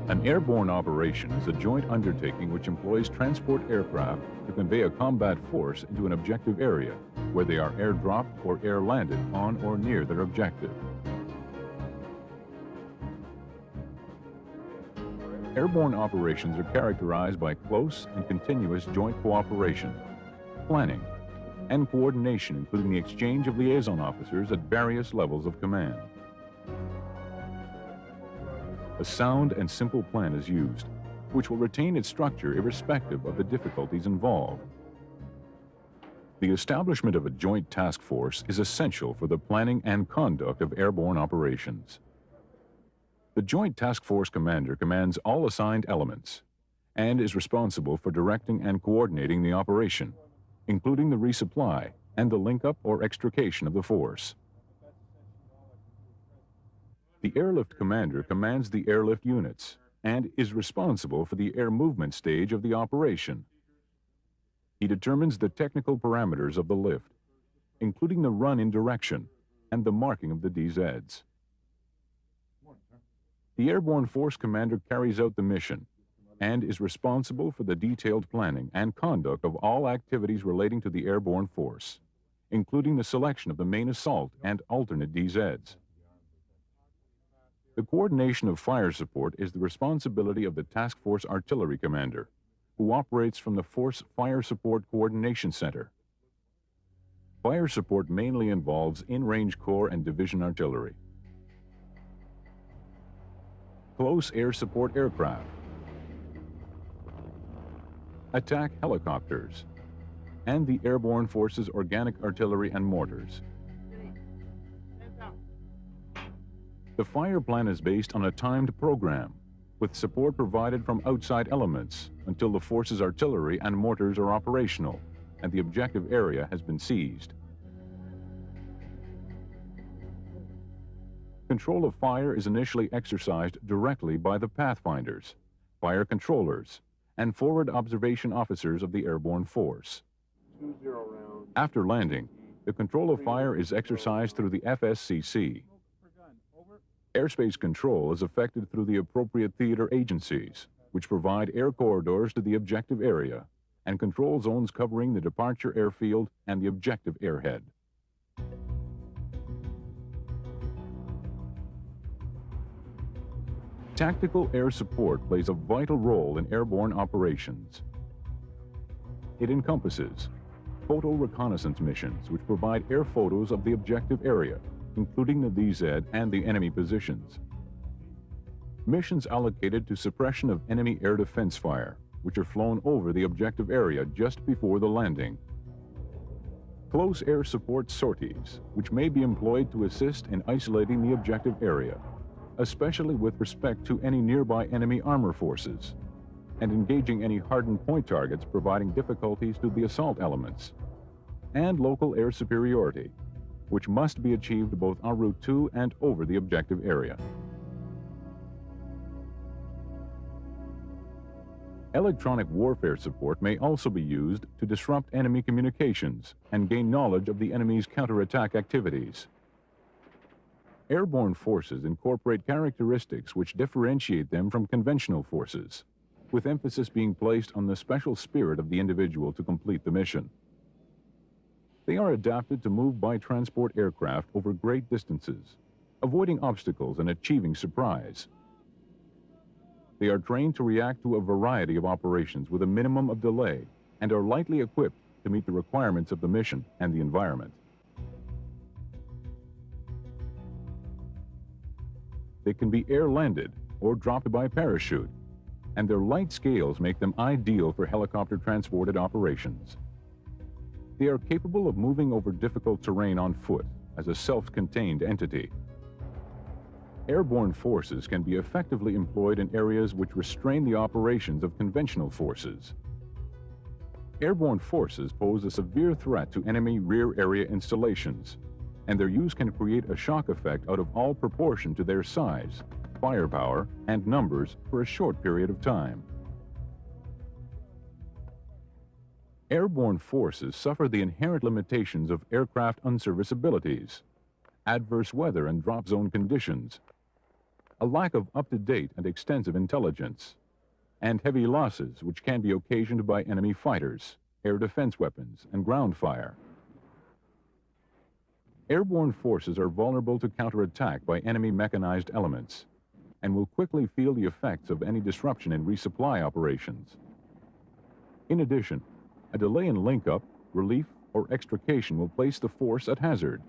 An airborne operation is a joint undertaking which employs transport aircraft to convey a combat force into an objective area where they are airdropped or air-landed on or near their objective. Airborne operations are characterized by close and continuous joint cooperation, planning, and coordination, including the exchange of liaison officers at various levels of command. A sound and simple plan is used, which will retain its structure irrespective of the difficulties involved. The establishment of a joint task force is essential for the planning and conduct of airborne operations. The Joint Task Force Commander commands all assigned elements and is responsible for directing and coordinating the operation, including the resupply and the link-up or extrication of the force. The Airlift Commander commands the airlift units and is responsible for the air movement stage of the operation. He determines the technical parameters of the lift, including the run-in direction and the marking of the DZs. The Airborne Force Commander carries out the mission and is responsible for the detailed planning and conduct of all activities relating to the airborne force, including the selection of the main assault and alternate DZs. The coordination of fire support is the responsibility of the Task Force Artillery Commander, who operates from the Force Fire Support Coordination Center. Fire support mainly involves in-range corps and division artillery. Close air support aircraft, attack helicopters, and the Airborne Force's organic artillery and mortars. The fire plan is based on a timed program, with support provided from outside elements until the force's artillery and mortars are operational and the objective area has been seized. Control of fire is initially exercised directly by the pathfinders, fire controllers, and forward observation officers of the airborne force. After landing, the control of fire is exercised through the FSCC. Airspace control is effected through the appropriate theater agencies, which provide air corridors to the objective area and control zones covering the departure airfield and the objective airhead. Tactical air support plays a vital role in airborne operations. It encompasses photo reconnaissance missions, which provide air photos of the objective area, including the DZ and the enemy positions. Missions allocated to suppression of enemy air defense fire, which are flown over the objective area just before the landing. Close air support sorties, which may be employed to assist in isolating the objective area, especially with respect to any nearby enemy armor forces, and engaging any hardened point targets providing difficulties to the assault elements, and local air superiority, which must be achieved both en route to and over the objective area. Electronic warfare support may also be used to disrupt enemy communications and gain knowledge of the enemy's counterattack activities. Airborne forces incorporate characteristics which differentiate them from conventional forces, with emphasis being placed on the special spirit of the individual to complete the mission. They are adapted to move by transport aircraft over great distances, avoiding obstacles and achieving surprise. They are trained to react to a variety of operations with a minimum of delay and are lightly equipped to meet the requirements of the mission and the environment. They can be air-landed or dropped by parachute, and their light scales make them ideal for helicopter-transported operations. They are capable of moving over difficult terrain on foot as a self-contained entity. Airborne forces can be effectively employed in areas which restrain the operations of conventional forces. Airborne forces pose a severe threat to enemy rear area installations, and their use can create a shock effect out of all proportion to their size, firepower, and numbers for a short period of time. Airborne forces suffer the inherent limitations of aircraft unserviceabilities, adverse weather and drop zone conditions, a lack of up-to-date and extensive intelligence, and heavy losses which can be occasioned by enemy fighters, air defense weapons, and ground fire. Airborne forces are vulnerable to counterattack by enemy mechanized elements and will quickly feel the effects of any disruption in resupply operations. In addition, a delay in link-up, relief, or extrication will place the force at hazard.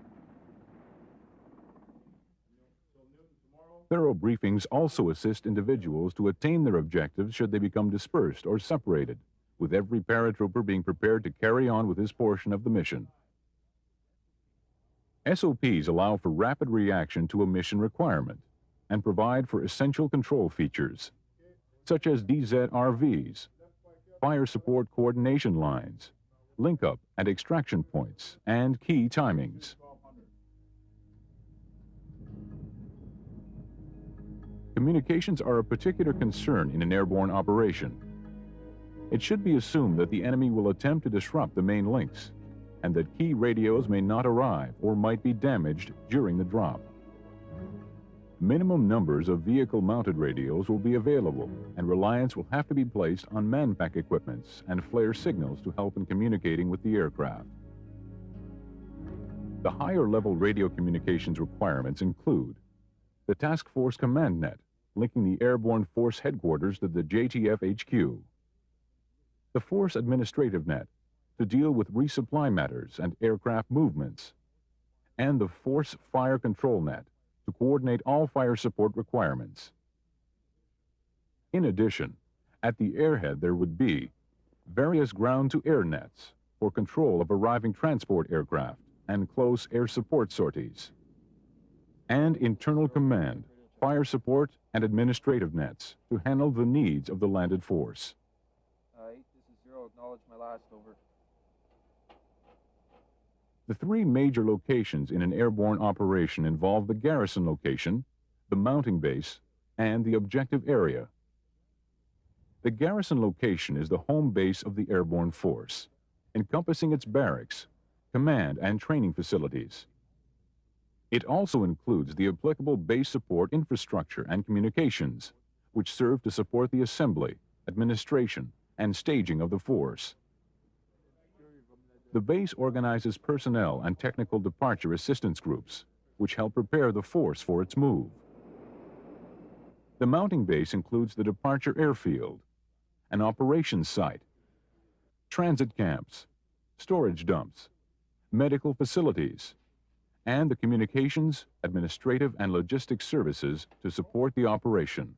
Thorough briefings also assist individuals to attain their objectives should they become dispersed or separated, with every paratrooper being prepared to carry on with his portion of the mission. SOPs allow for rapid reaction to a mission requirement and provide for essential control features, such as DZRVs, fire support coordination lines, link-up and extraction points, and key timings. Communications are a particular concern in an airborne operation. It should be assumed that the enemy will attempt to disrupt the main links, and that key radios may not arrive or might be damaged during the drop. Minimum numbers of vehicle-mounted radios will be available, and reliance will have to be placed on man-pack equipments and flare signals to help in communicating with the aircraft. The higher-level radio communications requirements include the Task Force Command Net, linking the Airborne Force Headquarters to the JTF HQ, the Force Administrative Net, to deal with resupply matters and aircraft movements, and the Force Fire Control Net, to coordinate all fire support requirements. In addition, at the airhead there would be various ground-to-air nets for control of arriving transport aircraft and close air support sorties, and internal command, fire support, and administrative nets to handle the needs of the landed force. 8, this is 0, acknowledge my last, over. The three major locations in an airborne operation involve the garrison location, the mounting base, and the objective area. The garrison location is the home base of the airborne force, encompassing its barracks, command and training facilities. It also includes the applicable base support infrastructure and communications, which serve to support the assembly, administration, and staging of the force. The base organizes personnel and technical departure assistance groups, which help prepare the force for its move. The mounting base includes the departure airfield, an operations site, transit camps, storage dumps, medical facilities, and the communications, administrative, and logistics services to support the operation.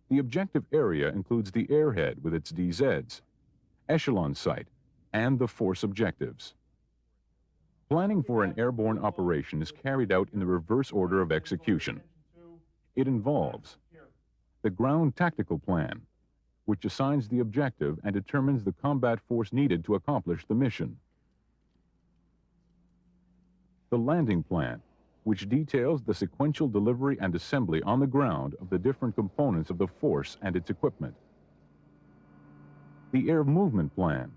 The objective area includes the airhead with its DZs, echelon site, and the force objectives. Planning for an airborne operation is carried out in the reverse order of execution. It involves the ground tactical plan, which assigns the objective and determines the combat force needed to accomplish the mission. The landing plan, which details the sequential delivery and assembly on the ground of the different components of the force and its equipment. The air movement plan,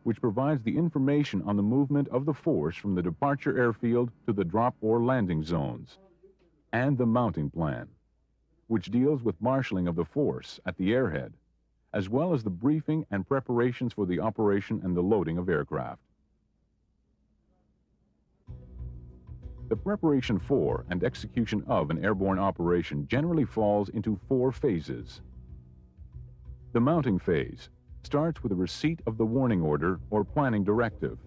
which provides the information on the movement of the force from the departure airfield to the drop or landing zones. And the mounting plan, which deals with marshalling of the force at the airhead, as well as the briefing and preparations for the operation and the loading of aircraft. The preparation for and execution of an airborne operation generally falls into 4 phases. The mounting phase starts with the receipt of the warning order or planning directive.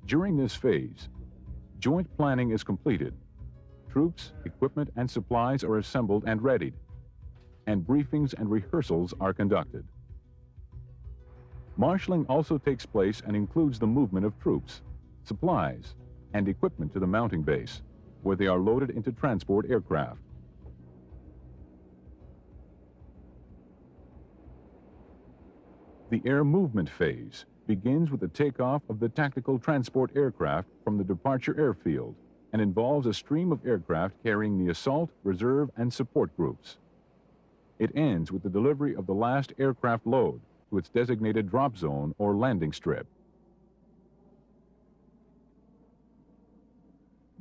During this phase, joint planning is completed. Troops, equipment, and supplies are assembled and readied, and briefings and rehearsals are conducted. Marshalling also takes place and includes the movement of troops, supplies, and equipment to the mounting base, where they are loaded into transport aircraft. The air movement phase begins with the takeoff of the tactical transport aircraft from the departure airfield and involves a stream of aircraft carrying the assault, reserve, and support groups. It ends with the delivery of the last aircraft load to its designated drop zone or landing strip.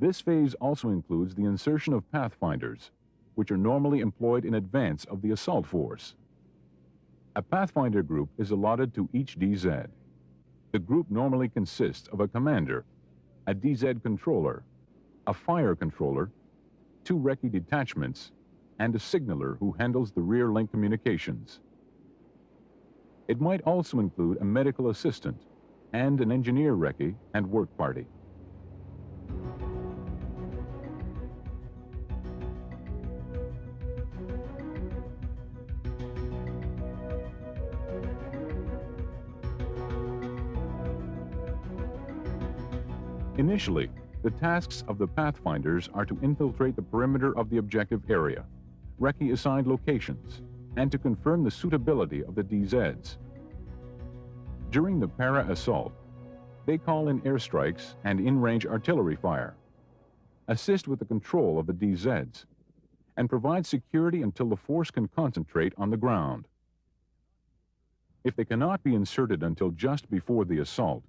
This phase also includes the insertion of pathfinders, which are normally employed in advance of the assault force. A pathfinder group is allotted to each DZ. The group normally consists of a commander, a DZ controller, a fire controller, 2 recce detachments, and a signaler who handles the rear link communications. It might also include a medical assistant and an engineer recce and work party. Initially, the tasks of the pathfinders are to infiltrate the perimeter of the objective area, recce assigned locations, and to confirm the suitability of the DZs. During the para-assault, they call in airstrikes and in-range artillery fire, assist with the control of the DZs, and provide security until the force can concentrate on the ground. If they cannot be inserted until just before the assault,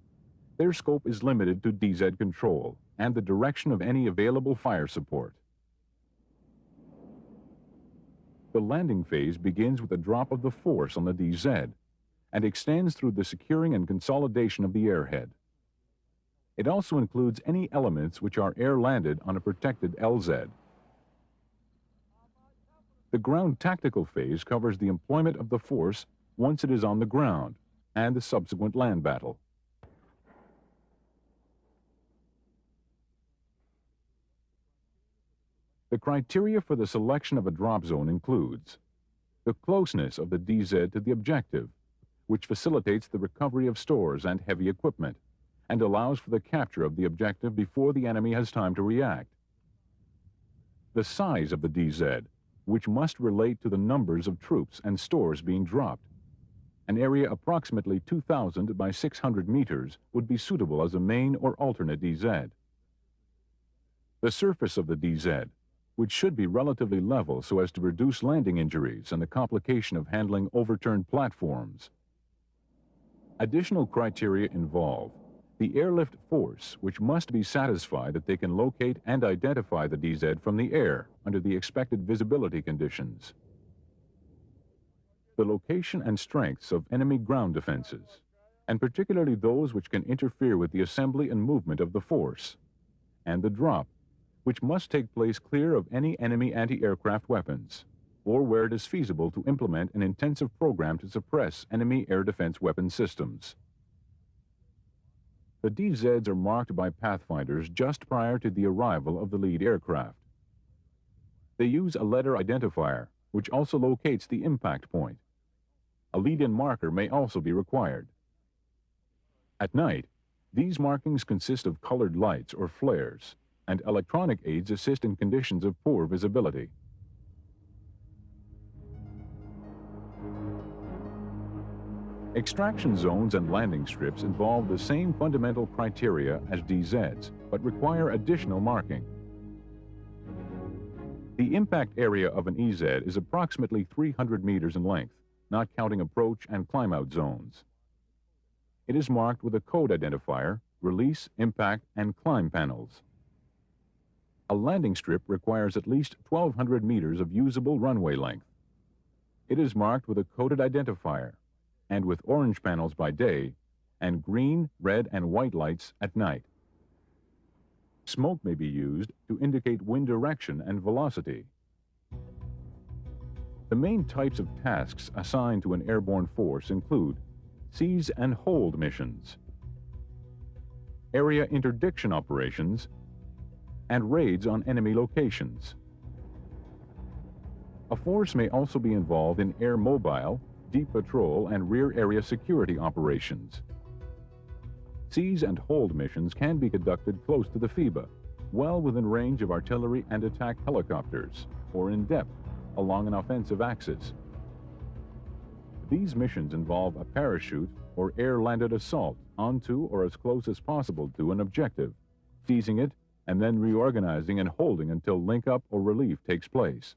their scope is limited to DZ control and the direction of any available fire support. The landing phase begins with a drop of the force on the DZ and extends through the securing and consolidation of the airhead. It also includes any elements which are air-landed on a protected LZ. The ground tactical phase covers the employment of the force once it is on the ground and the subsequent land battle. The criteria for the selection of a drop zone includes the closeness of the DZ to the objective, which facilitates the recovery of stores and heavy equipment, and allows for the capture of the objective before the enemy has time to react. The size of the DZ, which must relate to the numbers of troops and stores being dropped. An area approximately 2,000 by 600 meters would be suitable as a main or alternate DZ. The surface of the DZ, which should be relatively level so as to reduce landing injuries and the complication of handling overturned platforms. Additional criteria involve the airlift force, which must be satisfied that they can locate and identify the DZ from the air under the expected visibility conditions. The location and strengths of enemy ground defenses, and particularly those which can interfere with the assembly and movement of the force, and the drop, which must take place clear of any enemy anti-aircraft weapons, or where it is feasible to implement an intensive program to suppress enemy air defense weapon systems. The DZs are marked by pathfinders just prior to the arrival of the lead aircraft. They use a letter identifier, which also locates the impact point. A lead-in marker may also be required. At night, these markings consist of colored lights or flares, and electronic aids assist in conditions of poor visibility. Extraction zones and landing strips involve the same fundamental criteria as DZs, but require additional marking. The impact area of an EZ is approximately 300 meters in length, not counting approach and climb-out zones. It is marked with a code identifier, release, impact, and climb panels. A landing strip requires at least 1,200 meters of usable runway length. It is marked with a coded identifier, and with orange panels by day, and green, red, and white lights at night. Smoke may be used to indicate wind direction and velocity. The main types of tasks assigned to an airborne force include seize and hold missions, area interdiction operations, and raids on enemy locations. A force may also be involved in air mobile, deep patrol, and rear area security operations. Seize and hold missions can be conducted close to the FIBA, well within range of artillery and attack helicopters, or in depth along an offensive axis. These missions involve a parachute or air-landed assault onto or as close as possible to an objective, seizing it, and then reorganizing and holding until link-up or relief takes place.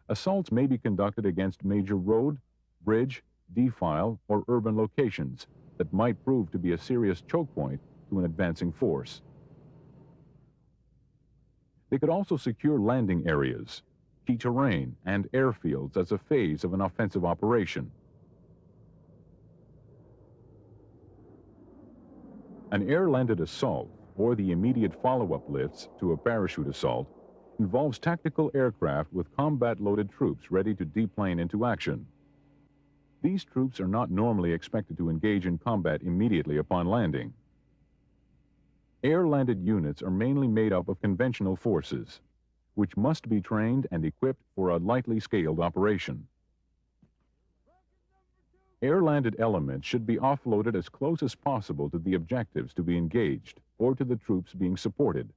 Assaults may be conducted against major road, bridge, defile, or urban locations that might prove to be a serious choke point to an advancing force. They could also secure landing areas, key terrain, and airfields as a phase of an offensive operation. An air-landed assault, or the immediate follow-up lifts to a parachute assault, involves tactical aircraft with combat-loaded troops ready to deplane into action. These troops are not normally expected to engage in combat immediately upon landing. Air-landed units are mainly made up of conventional forces, which must be trained and equipped for a lightly scaled operation. Air-landed elements should be offloaded as close as possible to the objectives to be engaged or to the troops being supported.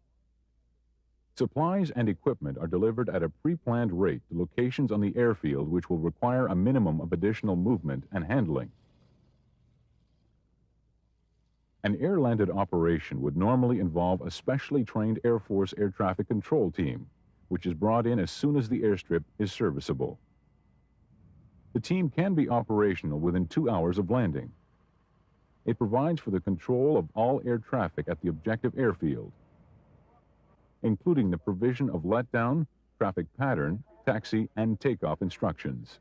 Supplies and equipment are delivered at a pre-planned rate to locations on the airfield which will require a minimum of additional movement and handling. An air-landed operation would normally involve a specially trained Air Force air traffic control team, which is brought in as soon as the airstrip is serviceable. The team can be operational within 2 hours of landing. It provides for the control of all air traffic at the objective airfield, including the provision of letdown, traffic pattern, taxi, and takeoff instructions.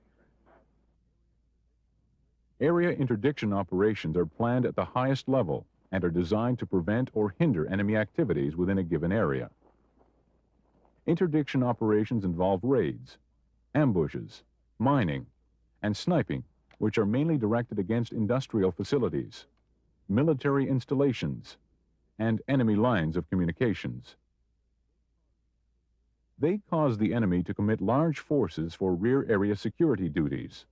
Area interdiction operations are planned at the highest level and are designed to prevent or hinder enemy activities within a given area. Interdiction operations involve raids, ambushes, mining, and sniping, which are mainly directed against industrial facilities, military installations, and enemy lines of communications. They cause the enemy to commit large forces for rear area security duties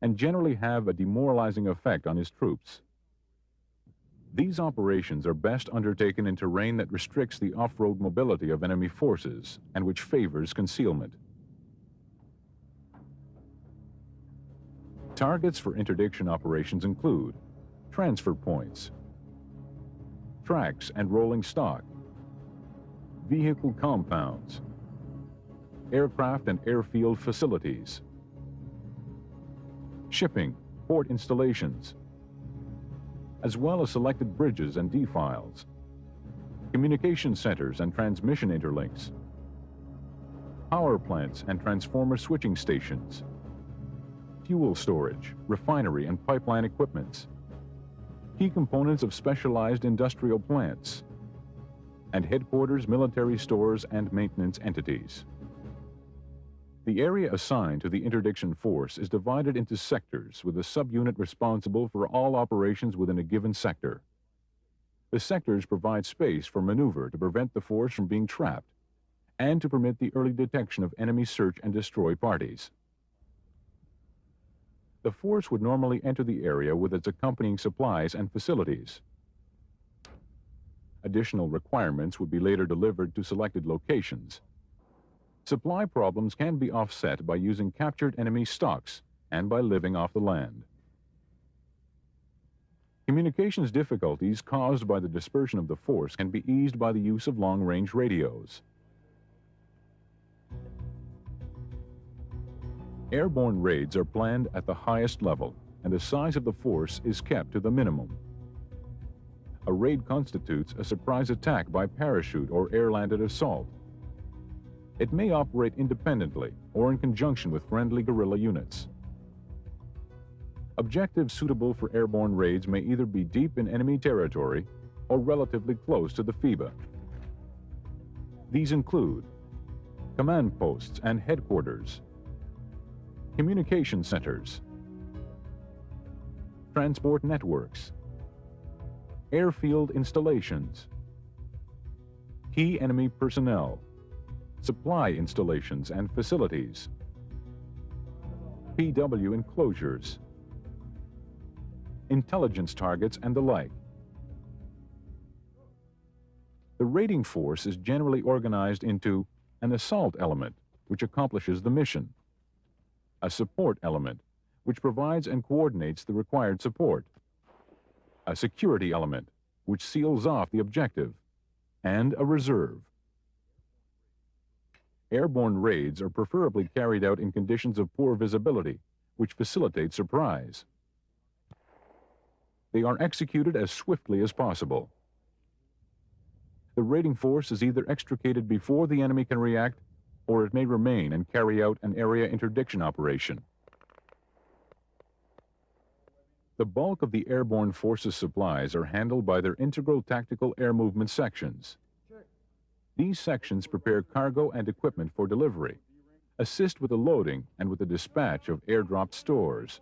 and generally have a demoralizing effect on his troops. These operations are best undertaken in terrain that restricts the off-road mobility of enemy forces and which favors concealment. Targets for interdiction operations include transfer points, tracks and rolling stock, vehicle compounds, aircraft and airfield facilities, shipping, port installations, as well as selected bridges and defiles, communication centers and transmission interlinks, power plants and transformer switching stations, fuel storage, refinery and pipeline equipments, key components of specialized industrial plants, and headquarters, military stores, and maintenance entities. The area assigned to the interdiction force is divided into sectors with a subunit responsible for all operations within a given sector. The sectors provide space for maneuver to prevent the force from being trapped and to permit the early detection of enemy search and destroy parties. The force would normally enter the area with its accompanying supplies and facilities. Additional requirements would be later delivered to selected locations. Supply problems can be offset by using captured enemy stocks and by living off the land. Communications difficulties caused by the dispersion of the force can be eased by the use of long-range radios. Airborne raids are planned at the highest level, and the size of the force is kept to the minimum. A raid constitutes a surprise attack by parachute or air-landed assault. It may operate independently or in conjunction with friendly guerrilla units. Objectives suitable for airborne raids may either be deep in enemy territory or relatively close to the FIBA. These include command posts and headquarters, communication centers, transport networks, airfield installations, key enemy personnel, supply installations and facilities, PW enclosures, intelligence targets, and the like. The raiding force is generally organized into an assault element, which accomplishes the mission, a support element, which provides and coordinates the required support, a security element, which seals off the objective, and a reserve. Airborne raids are preferably carried out in conditions of poor visibility, which facilitate surprise. They are executed as swiftly as possible. The raiding force is either extricated before the enemy can react, or it may remain and carry out an area interdiction operation. The bulk of the airborne forces supplies are handled by their integral tactical air movement sections. These sections prepare cargo and equipment for delivery, assist with the loading and with the dispatch of airdropped stores,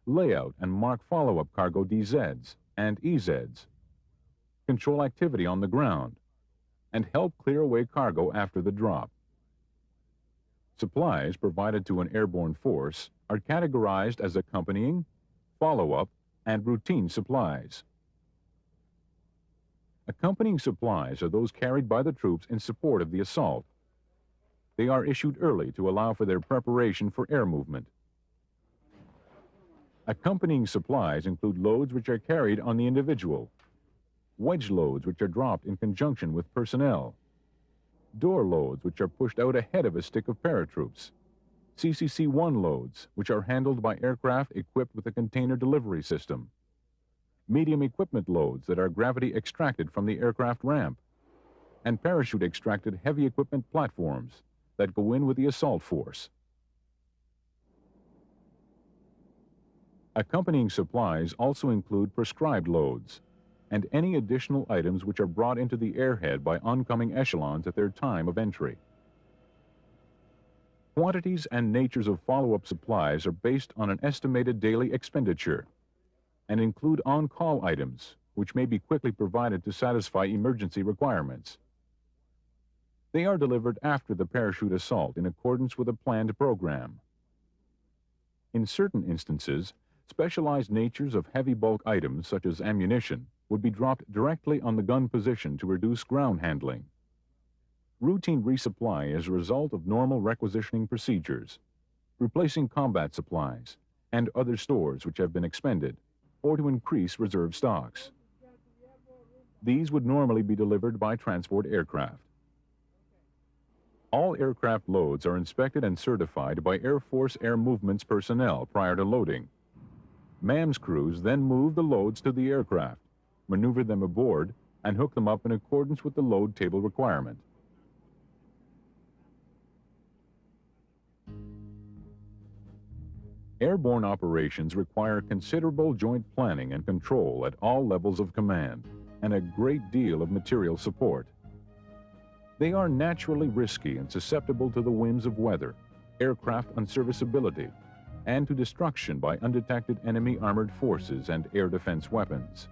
layout and mark follow-up cargo DZs and EZs, control activity on the ground, and help clear away cargo after the drop. Supplies provided to an airborne force are categorized as accompanying, follow-up, and routine supplies. Accompanying supplies are those carried by the troops in support of the assault. They are issued early to allow for their preparation for air movement. Accompanying supplies include loads which are carried on the individual, wedge loads which are dropped in conjunction with personnel, door loads which are pushed out ahead of a stick of paratroops, CCC-1 loads which are handled by aircraft equipped with a container delivery system, medium equipment loads that are gravity extracted from the aircraft ramp, and parachute extracted heavy equipment platforms that go in with the assault force. Accompanying supplies also include prescribed loads and any additional items which are brought into the airhead by oncoming echelons at their time of entry. Quantities and natures of follow-up supplies are based on an estimated daily expenditure and include on-call items which may be quickly provided to satisfy emergency requirements. They are delivered after the parachute assault in accordance with a planned program. In certain instances, specialized natures of heavy bulk items such as ammunition would be dropped directly on the gun position to reduce ground handling. Routine resupply is a result of normal requisitioning procedures, replacing combat supplies and other stores which have been expended, or to increase reserve stocks. These would normally be delivered by transport aircraft. All aircraft loads are inspected and certified by Air Force Air Movements personnel prior to loading. MAMS crews then move the loads to the aircraft, maneuver them aboard, and hook them up in accordance with the load table requirement. Airborne operations require considerable joint planning and control at all levels of command, and a great deal of material support. They are naturally risky and susceptible to the whims of weather, aircraft unserviceability, and to destruction by undetected enemy armored forces and air defense weapons.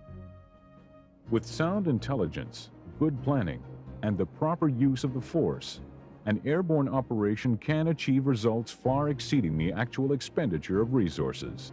With sound intelligence, good planning, and the proper use of the force, an airborne operation can achieve results far exceeding the actual expenditure of resources.